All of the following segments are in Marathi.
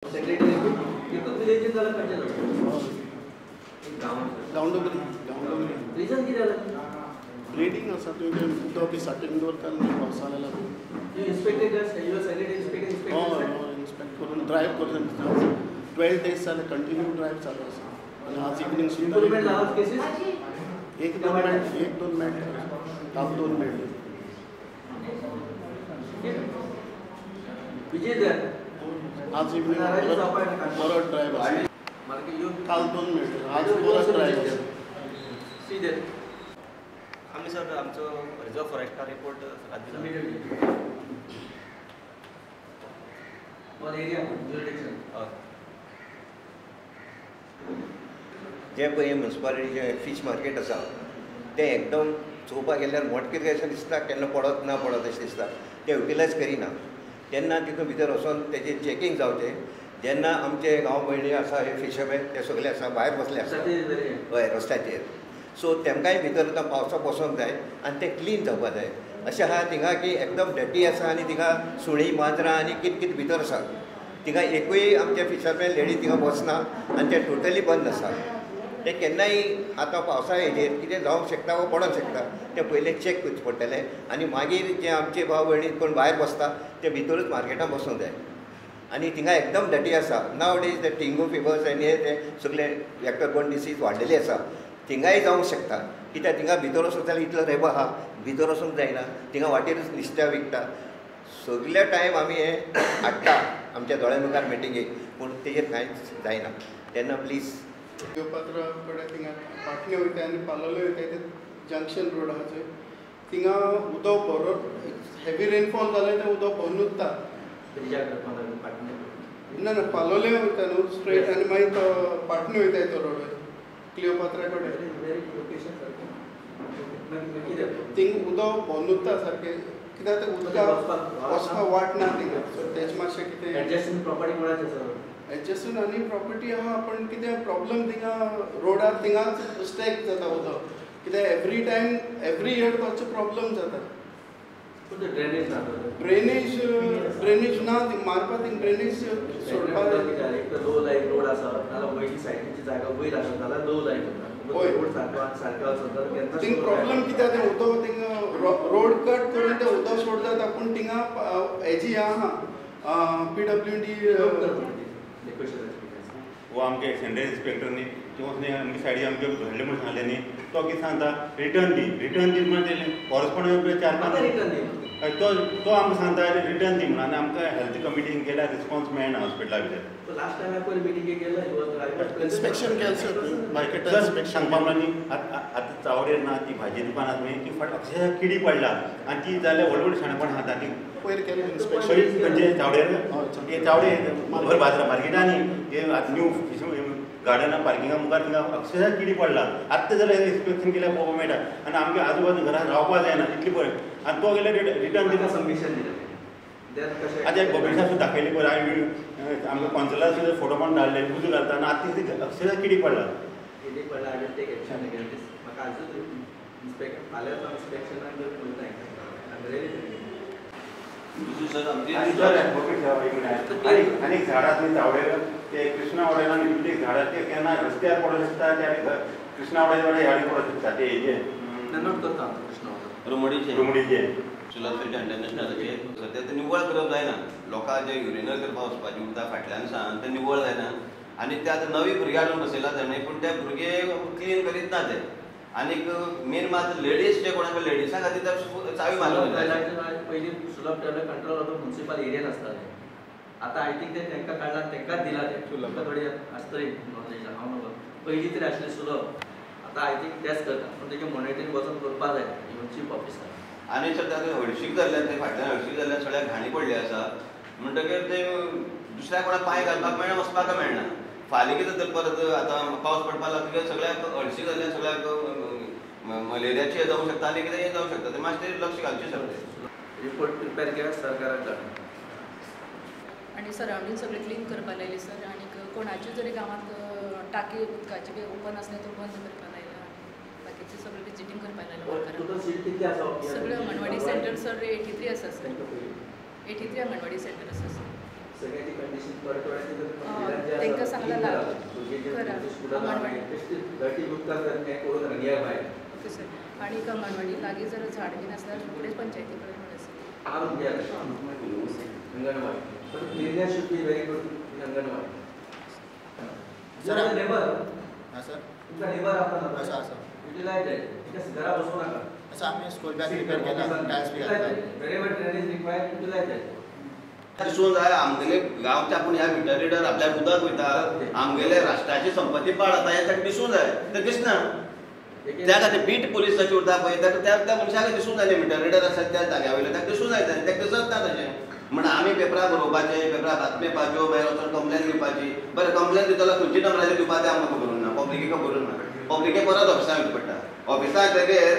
सेक्रेटरी एकूच विलेजचे जाल्यार खंयचे गांवडोंगरी रिजन कितें जालें ब्लिडींग आसा थंय उदक बी साठोवन दवरता पावसाळ्या लागून इन्स्पेक्टर सेक्रेटरी हय इन्स्पेक्ट करून ड्रायव्ह करून 12 days जाले कंटिन्यू ड्रायव्ह चालू आसा आनी आज इवनिंग इम्प्रुवमेंट जाला केसीस एक दोन मेळटा काल 2 मेळ्ळे विजय द्या आज इवनिंग परत ड्रायव्ह आसा काल 2 मेळ्ळे आज परत ड्रायव्ह आसा सीधे आम्ही सर आमचो reserve Foresta report area jurisdiction जे पळय म्युनिसिपालिटीचें फीश मार्केट आसा तें एकदम चोवपाक गेल्यार मोठकें अशें दिसता केन्ना पडत ना पडत अशें दिसता तें युटिलायज करिना तेन्ना तितून भितर वचोन तेजें चॅकींग जावचें जेन्ना आमचे गांव भयणी आसा हे फिशरमॅन ते सगळे आसा भायर बसले आसा हय रस्त्याचेर सो तेमकांय भितर आतां पावसाक बसोंक जाय आनी तें क्लीन जावपाक जाय अशें आहा थिंगा की एकदम डटी आसा आनी थिंगा सुणीं मांजरां आनी कितें भितर आसा थिंगा एकूय आमचे फिशरमॅन लेडी थिंगा बसना आनी तें टोटली बंद आसा ते केन्नाय आतां पावसा हेजेर कितें जावंक शकता वा पडोंक शकता तें पयलें चॅक करचें पडटलें आनी मागीर जे आमचे भाव भयणी कोण भायर बसता ते भितरूच मार्केटान बसूंक जाय आनी थिंगा एकदम डटी आसा नाव डेज ते टिंगू फिवर्स आनी हे ते सगळे वेक्टर बोर्न डिसीज वाडलेली आसा थिंगाय जावंक शकता कित्याक थिंगा भितर वचूंक जाल्यार इतलो रेबो आहा भितर वचूंक जायना थिंगा वाटेरूच नुस्त्या विकता सगळे टायम आमी हे हाडटा आमच्या दोळ्या मुखार मिटिंगेक पूण तेजेर कांयच जायना तेन्ना प्लीज देवपात्र कडेन थिंगा पाटणे वयता आनी पालोले वयता ते जंक्शन रोड आहा थंय थिंगा उदक बरो हेवी रेनफॉल जालें तें उदक भरून उरता ना ना पालोले वयता न्हू स्ट्रेट आनी मागीर तो पाटणे वयता तो रोड क्लियोपात्रा कडेन थिंग उदक भरून उरता सारकें कित्याक तें उदका वचपाक वाट ना थिंगा सो तेजें मातशें कितें एडजस्टिंग प्रॉपर्टी कोणाचें आसा एडजस्टून आनी प्रॉपर्टी आहा पण कितें प्रॉब्लम थिंगा रोडार थिंगाच स्टॅक जाता उदक कित्याक एवरी टायम एवरी इयर तोच प्रॉब्लम जाता ड्रेनेज ना ड्रेनेज ना मारपा थिंग ड्रेनेज सोडपा एक लो लायक रोड आसा नाल्यार वयली सायडीची जागा वयर आसा जाल्यार लो लायक रोड सारको आसा थिंग प्रॉब्लम कित्याक तें उदक थिंगा रोड कट करून तें उदक सोड जाता पूण थिंगा हेजी आहा PWD वो आमचे सेंट्रल इंस्पेक्टरनी किंवा आमची सायडी आमचे घडले म्हणून सांगले न्ही तो कितें सांगता रिटर्न दी म्हणजे कॉरस्पॉन्डंट 4-5 तो आमकां सांगता रिटर्न दी म्हणून आनी आमकां हेल्थ कमिटीन गेल्यार रिस्पॉन्स मेळना हॉस्पिटला भितर लास्ट टायम हांवें पयलीं मिटिंगेक गेलो इन्स्पेक्शन केलें सर मार्केटान इन्स्पेक्शन सांगपा म्हणून आतां चावडेर ना ती भाजी दुकानात न्ही ती अक्षरशः किडी पडला आनी ती जाल्यार व्हड व्हड शाणपण खाता ती पयर केलें इन्स्पेक्शन म्हणजे चावडेर हे चावडे भर बाजार मार्केटांनी हे न्यू गार्डना पार्किंगा मुखार थिंगा अक्षरशः किडी पडला आत्तां जाल्यार इन्स्पेक्शन केल्यार पळोवपाक मेळटा आनी आमच्या आजूबाजू घरांत रावपाक जायना इतली पळय आनी तो गेल्यार रिटर्न दिता सबमिशन दिलें आतां बबीसा सुद्दां दाखयली पळय हांवें आमकां कॉन्सलार सुद्दां फोटो पण धाडले उजो घालता आनी आतां ती अक्षरशः किडी पडला I will take action against this म्हाका आजूच इन्स्पेक्शन फाल्यां इन्स्पेक्शनाक जर पळयता आनी झाडां थंय चावडेर ते कृष्णा वडेलान कितले झाडां ते केन्ना रस्त्यार पडूंक शकता ते कृष्णा वडेच्या वाड्यार ह्याडी पडूंक शकता ते हेजे नोट करता कृष्णा रुमडीचे सुलासरी इंटरनॅशनलाचे सध्या ते निवळ करप जायना लोकां जे युरिनल करपाक वचपाचें उदक फाटल्यान सान तें निवळ जायना आनी ते आतां नवी भुरगे हाडून बसयला ताणें पूण ते भुरगे क्लीन करीत ना ते आनीक मेन मात लेडीज जे कोणाक लेडिसां खातीर चावी मारली पयलीं सुलभ डेव्हलप कंट्रोल ऑफ म्युनिसिपल एरियान आसताले आतां आय थिंक ते तांकां काडला तांकांच दिला ते तुमकां थोडी आसतली नॉलेज हांव नगो पयलीं तरी आसलें सुलभ आतां आय थिंक तेच करता पूण तेजें मॉनिटरींग वचून करपाक जाय इवन चीफ ऑफिसर आनी सध्या हळशीक जाल्ल्यान ते फाटल्यान हळशीक जाल्ल्यान सगळ्याक घाणी पडली आसा म्हणटकीर ते दुसऱ्या कोणाक पांय घालपाक मेळना वचपाक मेळना फाल्यां कितें तर परत आतां पावस पडपाक लागतकीर सगळ्याक हळशीक जाल्ल्यान सगळ्याक मलेरियाचें हें जावंक शकता आनी कितें हें जावंक शकता तें मातशें लक्ष घालचें सर रिपोर्ट प्रिपेर केल्यार सरकाराक धाड आनी सरावंडींग सगळें क्लीन करपाक लायली सर आनी कोणाच्यो जरी गांवांत टाकी उदकाची बी ओपन आसले तो बंद करपाक लायला बाकीचे सगळें विजिटींग करपाक लायला सगळें अंगणवाडी सेंटर सर 83 आसा सर 83 अंगणवाडी सेंटर आसा सर सगळ्याची कंडिशन परतवण्याची तांकां सांगला गटी उदकां करून नियर बाय ओके सर आणि अंगणवाडी लागीं जर झाड बीन आसल्यार फुडें पंचायती कडेन म्हणून मारून घ्या अंगणवाडी पण cleanness should be very good anganwadi sir neighbour हां सर तुमचा नेबर आपण आसा युटिलाइज आहे ठीक घरा बसू नका असं आम्ही स्कूल बॅग रिपेअर केला टायल्स बी घातला वेरेवर ड्रेनेज रिक्वायर्ड युटिलाइज आहे दिसून जाय आमगेले गांवच्या आपण ह्या मिटर रिडर आपल्याक उदक वयता आमगेले राष्ट्राची संपत्ती पाड आता यासाठी दिसून जाय ते दिसना त्या खातीर बीट पुलिसाची उरता पळय त्या मनशाक दिसून जाय मिटर रिडर आसा त्या जाग्या वयले ताका दिसून जाय ते दिसत ना तशें म्हण आमी पेपरार बरोवपाचे पेपरार बातमी येवपाच्यो भायर वचून कंप्लेन दिवपाची बरें कंप्लेन दितलो खंयची नंबराचेर दिवपाचें आमकां खबर उरना पब्लिकेक खबर उरना पब्लिके परत ऑफिसान वयचें पडटा ऑफिसान येतकीर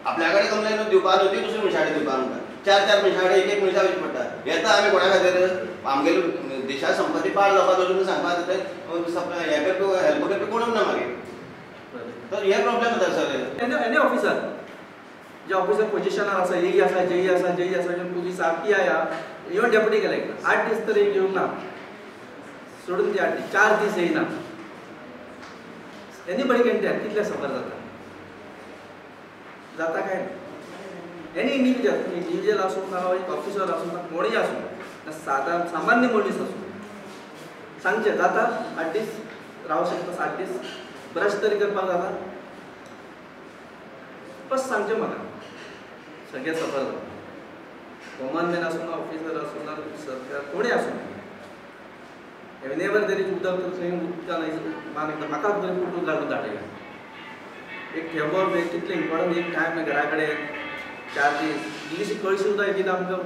आपल्या कडेन कंप्लेन दिवपा न्हू ती दुसऱ्या मनशा कडेन दिवपा आमकां चार मनशा कडेन एक मनशा वयचें पडटा येता आमी कोणा खातीर आमगेली देशा संपत्ती पाड जावपा वचून सांगपाक हे करपी हेल्प करपी कोणूच ना मागीर तर हे प्रॉब्लेम जाता सर एनी ऑफिसर जे ऑफिसर पोजिशनार आसा जेई आसा police PI even deputy collector 8 दीस तरी येवंक ना सोडून ती 8 दीस 4 दीस येयना एनीबडी कॅन टेल कितले सफर जाता काय एनी इंडिविज्युअल आसूं ना एक ऑफिसर आसूं ना कोणीय आसूं सामान्य मनीस आसूं सांगचें जाता 8 दीस रावूं शकता 7 दीस ब्रश तरी करपाक जाता बस सांगचें म्हाका सगळे सफर जाता कॉमन मॅन आसूं ना ऑफिसर आसूं ना सरकार कोणीय आसूं एवनेवर तरी उदक थंय उदकान म्हाका तरी फोटो घालून धाडया एक ठेवो कितले इम्पॉर्टंट एक टायम घरा कडेन 4 दीस इल्लीशी कळशी सुद्दां एक आमकां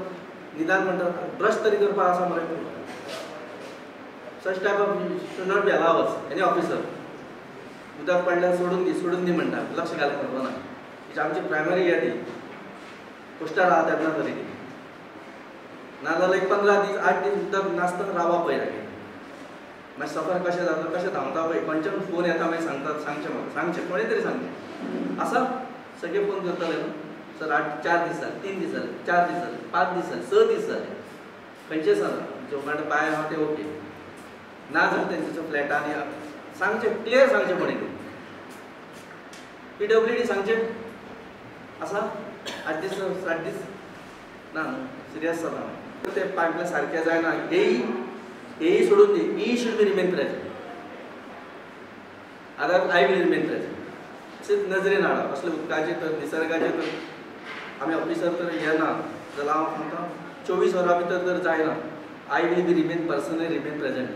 निदान म्हणटा ब्रश तरी करपाक आसा मरे such type of should not be allowed any officer उदक पडल्यार सोडून दी म्हणटा लक्ष घालूंक म्हणपाक ना ही आमची प्रायमरी हें ती पोस्टार आहा तेन्ना तरी ती नाजाल्यार एक 15 दीस 8 दीस उदक नासतना रावप पळय सारकें मागीर सफर कशें जाता कशें धांवता पळय खंयचे फोन येता मागीर सांगतात सांगचें म्हाका सांगचें कोणें तरी सांगचें आसा सगळे फोन करतले न्हू सर 4 दीस जाले 3 दीस जाले 4 दीस जाले 5 दीस जाले 6 दीस जाले खंयचे सांग जोमाटो बाय आहा ते ओके ना जाल्यार तेंच्या फ्लॅटांनी सांगचें क्लियर सांगचें कोणें PWD सांगचें आसा 8 दीस 7 दीस ना सिरियस जाता ते पायपलायन सारकें जायना हेय सोडून दी he should be remain present आतां आय विल रिमेन प्रेजेंट नजरेन हाडप असले उदकाचे तर निसर्गाचे तर आमी ऑफिसर तर येना जाल्यार हांव म्हणटा 24 वरां भितर तर जायना I will be remain personally remain present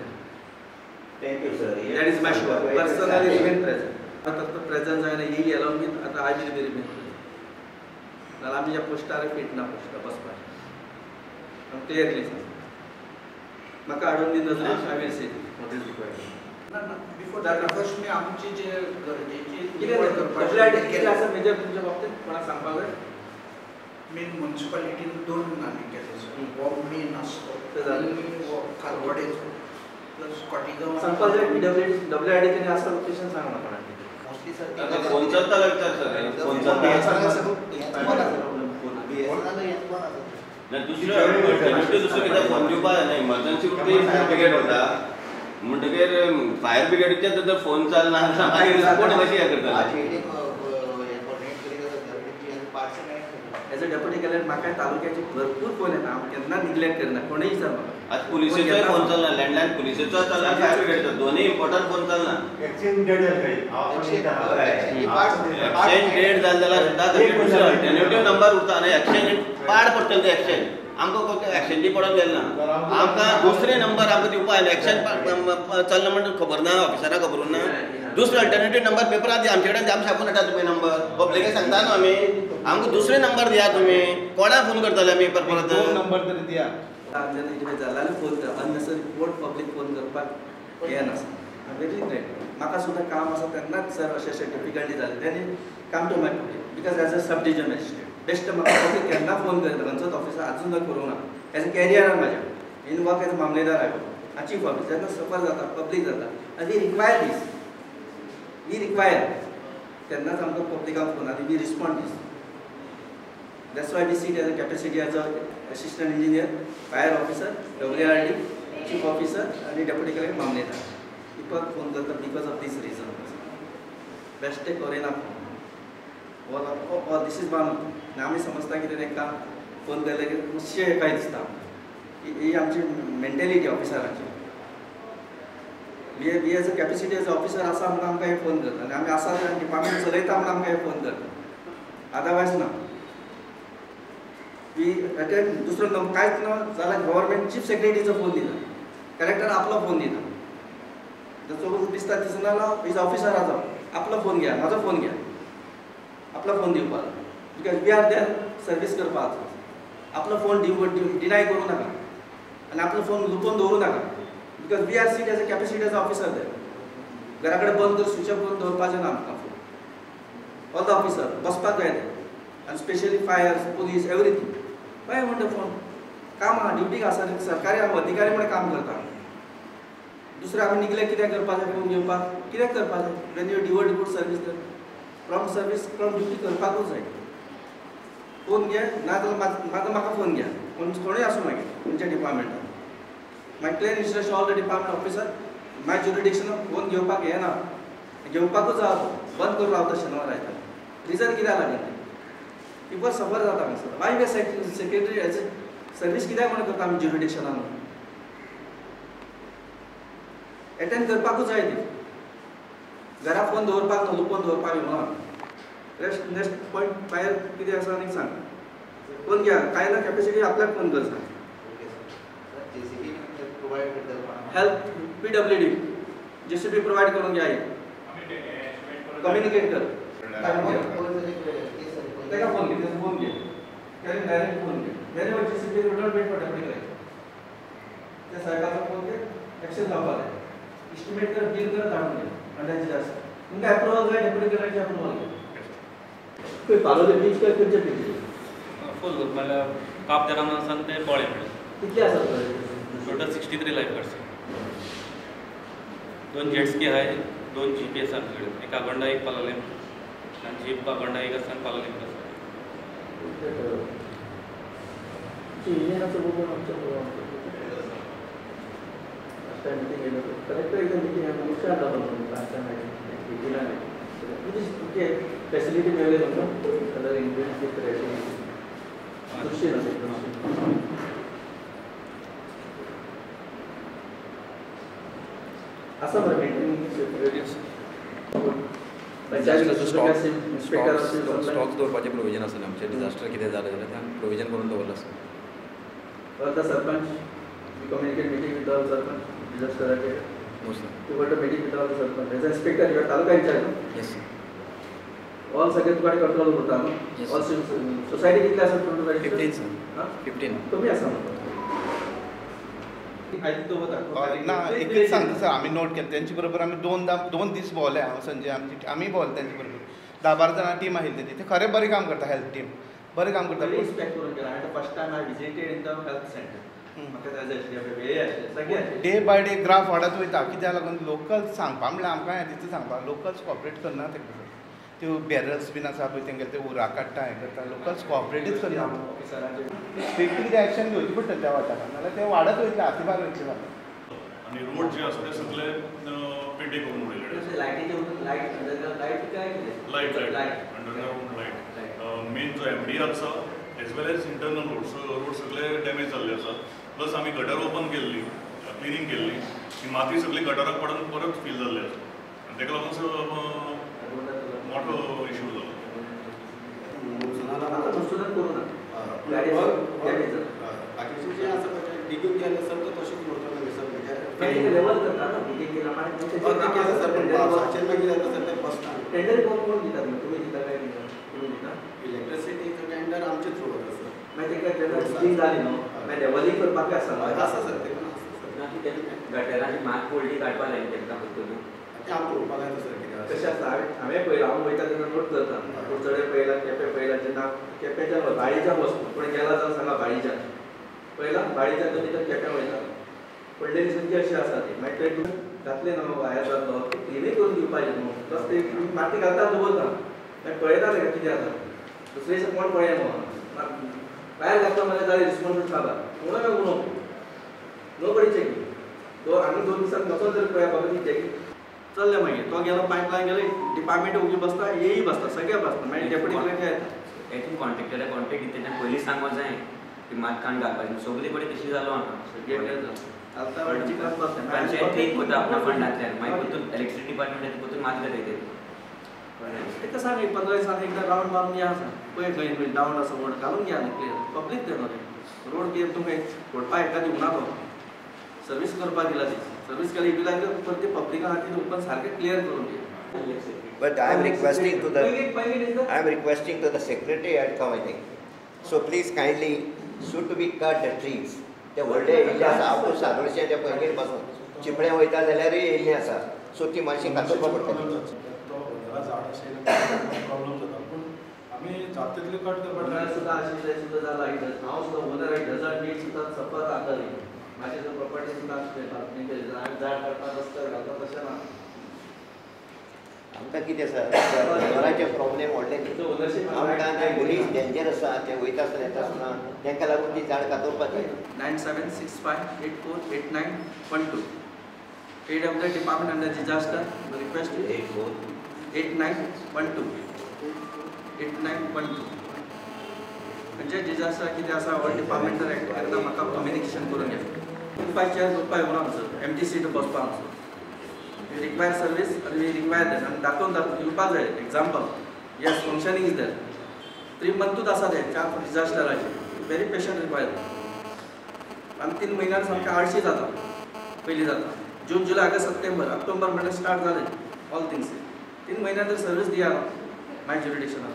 thank you sir that is my sure personally remain present आतां प्रेजेंट जायना येय एलावन बी आतां I will be remain present नाल्यार आमी ह्या पोस्टार फिट ना पोस्टार बसपाक क्लियरली सांग म्हाका हाडून दी नजरेन I will say what is required before that first मी आमची जे गरजेची कितें कितें आसा मेजर तुमच्या बाबतींत कोणाक सांगपाक जाय मेन म्युनिसिपालिटीन 2 नाणी केले हो मेन आसतो खालवडेचो प्लस कॉटिगांव सांगपाक जाय WID कितें आसा लोकेशन सांग म्हाका मोस्टली सर आता फोन चलता लागता सर फोन चलता दुसरं कितें फोन दिवपा जाय इमर्जन्सी उरती फायर ब्रिगेड वता म्हणटकीर फायर ब्रिगेडीचे जर फोन चलना जाल्यार कोण कशी हें करतले एज अ डेप्युटी कलेक्टर म्हाका तालुक्याचे भरपूर फोन येता हांव केन्ना निग्लेक्ट करना कोणूय विचार म्हाका आज पुलिसेचोय फोन चलना लँडलायन पुलिसेचो चलना फायर ब्रिगेडचो दोनूय इम्पॉर्टंट फोन चलना एक्सचेंज डेट एक्सचेंज डेट जाल जाल्यार सुद्दां दुसरो अल्टरनेटिव्ह नंबर उरता आनी एक्सचेंज पाड पडटले ते एक्सचेंज आमकां एक्सचेंजी पडोन गेल ना आमकां दुसरे नंबर आमकां दिवपा जाय एक्सचेंज चलना म्हणटा खबर ना ऑफिसराक खबर उरना दुसरो अल्टरनेटिव्ह नंबर पेपरार दी आमचे कडेन आमी छापून हाडटा तुमी नंबर पब्लिकेक सांगता न्हू आमी आमकां दुसरे नंबर दिया तुमी कोणाक फोन करतले आमी परत नंबर तरी दिया जेन्ना कितें जालें जाल्यार फोन करप अननेसरी कोर्ट पब्लीक फोन करपाक हें नासता वेरी ग्रेट म्हाका सुद्दां काम आसा तेन्नाच सर अशें अशें डिफिकल्टी जाली तेणी काम to my because as a sub division magistrate बेस्ट म्हाका पब्लीक केन्ना फोन करता खंयचोच ऑफिसर आजून करूं ना एज अ कॅरियरान म्हाज्या इन वर्क एज अ मामलेदार हांवें चीफ ऑफिस जेन्ना सफर जाता पब्लीक जाता आनी we require this we require तेन्नाच आमकां पब्लिकाक फोन आनी we respond this that's why we sit as a capacity as a assistant engineer fire officer WID chief officer आणि डेप्युटी कलेक्टर मामलेदार इपक फोन करता बिकॉज ऑफ दीस रिजन बेश्टे करिना फोन दीस इज वन आमी समजता की तांकां फोन केले की मातशें काय दिसता ही आमची मेंटेलिटी ऑफिसरांची we as a capacity as officer आसा म्हणून आमकां हे फोन करता आनी आमी आसा डिपार्टमेंट चलयता म्हणून आमकां हे फोन करता अदरवायज ना वी अटेंड दुसरो कांयच ना जाल्यार गव्हर्मेंट चीफ सेक्रेटरीचो फोन दिता कलेक्टर आपलो फोन दिता चोवीस दिसता दिसना इज ऑफिसराचो आपलो फोन घ्या म्हाजो फोन घ्या आपलो फोन दिवपाक because we are there service करपाक आपलो फोन डिनाय करूं नाका आनी आपलो फोन लुकोवन दवरूं नाका because we are sit as a capacity as officer there घरा कडेन बंद करून स्विच ऑफ करून दवरपाचें ना आमकां फोन ऑल द ऑफिसर बसपाक जाय आनी स्पेशली फायर पुलीस एवरीथींग काय म्हणटा फोन काम आहा ड्युटीक आसा सरकारी अधिकारी म्हण काम करता दुसरें आमी निगलेक्ट कित्याक करपाचें फोन घेवपाक कित्याक करपाचें Wien you devote good service तर प्रॉम्प्ट सर्वीस प्रॉम्प्ट ड्युटी करपाकूच जाय फोन घे ना जाल्यार म्हाका फोन घ्या कोणूय आसूं मागीर तुमच्या डिपार्टमेंटान मागीर clear instruction all the department officer मागीर ज्युरिडिक्शन फोन घेवपाक येना घेवपाकूच जाय बंद करून रावता शेनवार आयतार रिजन कित्याक लागीं पीपल सफर जाता हांगासर why we secretary as a service कित्याक म्हण करता आमी ज्युरिडिक्शनान एटेंड करपाकूच जाय ती घरा फोन दवरपाक न्हू लुकोवन दवरपाक म्हणून नेक्स्ट पॉयंट भायर कितें आसा आनीक सांग फोन घ्या काय ना कॅपेसिटी आपल्याक फोन कर सांग हेल्प PWD JCB प्रोवायड करून घ्या कम्युनिकेट कर तेका फोन घे फोन घे त्याने डायरेक्ट फोन घे मेरे वर JCB return wait for deputy collector त्या सायकाचा फोन घे एक्शन लावपाक जाय इस्टिमेट कर बिल कर धाडून घे अंदाजे जास्त तुमकां अप्रुवल जाय डेप्युटी कलेक्टरचे अप्रुवल घे खंय पालोले बीच काय खंयचे बीच फुल म्हळ्यार काप दराम आसा ते पोळे कितले आसा टोटल 63 लायफ गार्ड्स 2 जेट्सकी आहाय 2 जीपी आसा आमचे एक आगोंडा एक पालोलें आनी जीप आगोंडा एक आसा आनी पालोलें एक आसा इंजिनियराचो बघून आमचो मीटिंग येयलो कलेक्टर एकदा मीटिंग आहे मुख्य आला तुमचे फॅसिलिटी मेळ्ळी तुमकां जाल्यार इंडियन आसा बरें मेंटेनिंग स्टॉक्स दवरपाचें प्रोविजन आसलें आमचें डिजास्टर कितें जालें जाल्यार त्या प्रोविजन करून दवरलें आसा the sarpanch we communicate meeting with all sarpanch disaster related No, sir. you got a meeting with all the sarpanch as an inspector you are taluka incharge no Yes, sir. all सगळे तुकडे कंट्रोल करता नो Yes, all सोसायटी कितले आसा टोटल 15, sir. हां 15. कमी आसा म्हणतो आयज तो वता ना एकच सांगता सर आमी नोट केलें तेंचे बरोबर आमी दोन दीस भोंवले हांव संजय आमी भोंवले तेंचे बरोबर 10-12 जाणां टीम आशिल्ली ती खरें बरें काम करता हेल्थ टीम बरें काम करता रिस्पेक्ट करून केला हांवें first time I visited in the health centre म्हाका जाय आशिल्ली वेळ आशिल्ली सगळें डे बाय डे ग्राफ वाडत वयता कित्याक लागून लोकल सांगपा म्हणल्यार आमकां हें दिता सांगपा लोकल्स कॉपरेट करना तेका त्यो बॅरल्स बीन आसा पळय तेंगे ते उरा काडटा हें करता लोकल्स कॉपरेटूच करना स्ट्रिक्ट कितें एक्शन घेवची पडटलें त्या वाठारांत नाल्यार तें वाडत वयतलें हातीभार वयतलें आणि रोड जे आसा ते सगळे पेड्डे करून उडयले लायटीचे लायट काय लायट अंडरग्राउंड लायट मेन जो MD आसा एज वेल एज इंटरनल रोड सगळे डॅमेज जाल्ले आसा प्लस आमी गटर ओपन केल्ली क्लिनिंग केल्ली ती माती सगळी गटाराक पडून परत फील जाल्ली आसा आनी तेका लागून मोठो इश्यू जालो लेवल करता ना मीटिंग केला टेंडर कोण दितात तुम्ही दिता काय तुम्ही दिता इलेक्ट्रिसिटीचो टेंडर आमचे थ्रू वता सर मागीर तेका टेंडर मीटिंग जाली न्हू मागीर लेवलिंग करपाक आसा आसा सर ते पण गटराची मात पडली काडपा लायली तेंकां पळोवन ते आमकां पळोवपाक जाय सर कितें कशें आसता हांवें पळयलां हांव वयता तेन्ना नोट करता चडे पळयला केपें पळयला जेन्ना केपेंच्यान बाळीच्यान वचता पूण गेला जाल्यार सांगा बाळीच्यान पळयलां बाळीच्यान तुमी तर केपें वयता पडलेली संख्या अशी आसा ती मागीर ते घातले न्हू भायर जातलो क्लिनूय करून दिवपाचें न्हू प्लस ते माती घालता दवरता मागीर पळयता तेका कितें आसा दुसरे दिसा कोण पळय न्हू भायर घातलो मागीर जाल्यार रिस्पॉन्सीबल सांगा म्हणून उणो नो बडी चेक आनी 2 दिसान कसो तरी पळया बाबा कितें चल्ले मागीर तो गेलो पायपलायन गेलो डिपार्टमेंट उगी बसता येई बसता सगळे बसता मागीर डेप्युटी कलेक्टर येता हेतून कॉन्ट्रॅक्टराक कॉन्ट्रॅक्ट दिता तेन्ना पयलीं सांगों जाय की मात काण घालपाचें सगळी कडेन तशी जालो हांगा पंचायत एक कोता आपणा फंडांतल्यान मागीर परतून इलेक्ट्रिसिटी डिपार्टमेंट परतून मात घालता तेका सांग 15 दिसान एकदा रावंड मारून या पळय खंय डावन आसा म्हण घालून घ्या क्लियर पब्लीक तें न्हू रोड कितें तुमकां फोडपा हेका दिवना तो सर्वीस करपाक दिला ती सर्वीस केली इविलाक परती पब्लिका खातीर ओपन सारकें क्लियर करून दिया But I am requesting to the secretary at committee. So please kindly should to be cut the trees. ते व्हडले येयल्ले आसा आपूण सादोळशे ते पयलीं पासून चिपळे वयता जाल्यारूय येयल्लीं आसा सो ती मातशी कातरपा पडटली झाड अशें प्रॉब्लम जाता पूण आमी जाता तितले कट करपाक सुद्दां आशिल्ले सुद्दां जाला हांव सुद्दां ओनर डजंट नीड सुद्दां सफर जातली मातशें प्रॉपर्टी सुद्दां आसली हांवें झाड काडपाक रस्ते घालता तशें ना आमकां कितें आसा घराचे प्रॉब्लेम व्हडले आमकां ते मनीस डेंजर आसा ते वयता आसतना येता आसतना तांकां लागून ती झाड कातरपाची 9765848912 AWD Department under Disaster request 8912 म्हणजे डिझास्टर कितें आसा हो डिपार्टमेंटल एक्ट करता म्हाका कम्युनिकेशन करून घ्या उपायचेर उपाय म्हणून आमचो एमटी सीट बसपा आमचो रिक्वायर सर्वीस आनी वी रिक्वायर दॅट आनी दाखोवन दिवपाक जाय example yes functioning is that 3 मंथूच आसा ते 4 डिझास्टराचे व्हेरी पेशंट रिक्वायर आनी 3 म्हयन्यान सामकें आळशी जाता पयलीं जाता जून जुलय ऑगस्ट सप्टेंबर ऑक्टोबर म्हणल्यार स्टार्ट जालें ऑल थिंग्स 3 म्हयन्यान तर सर्वीस दिया माय ज्युरिडिक्शनाक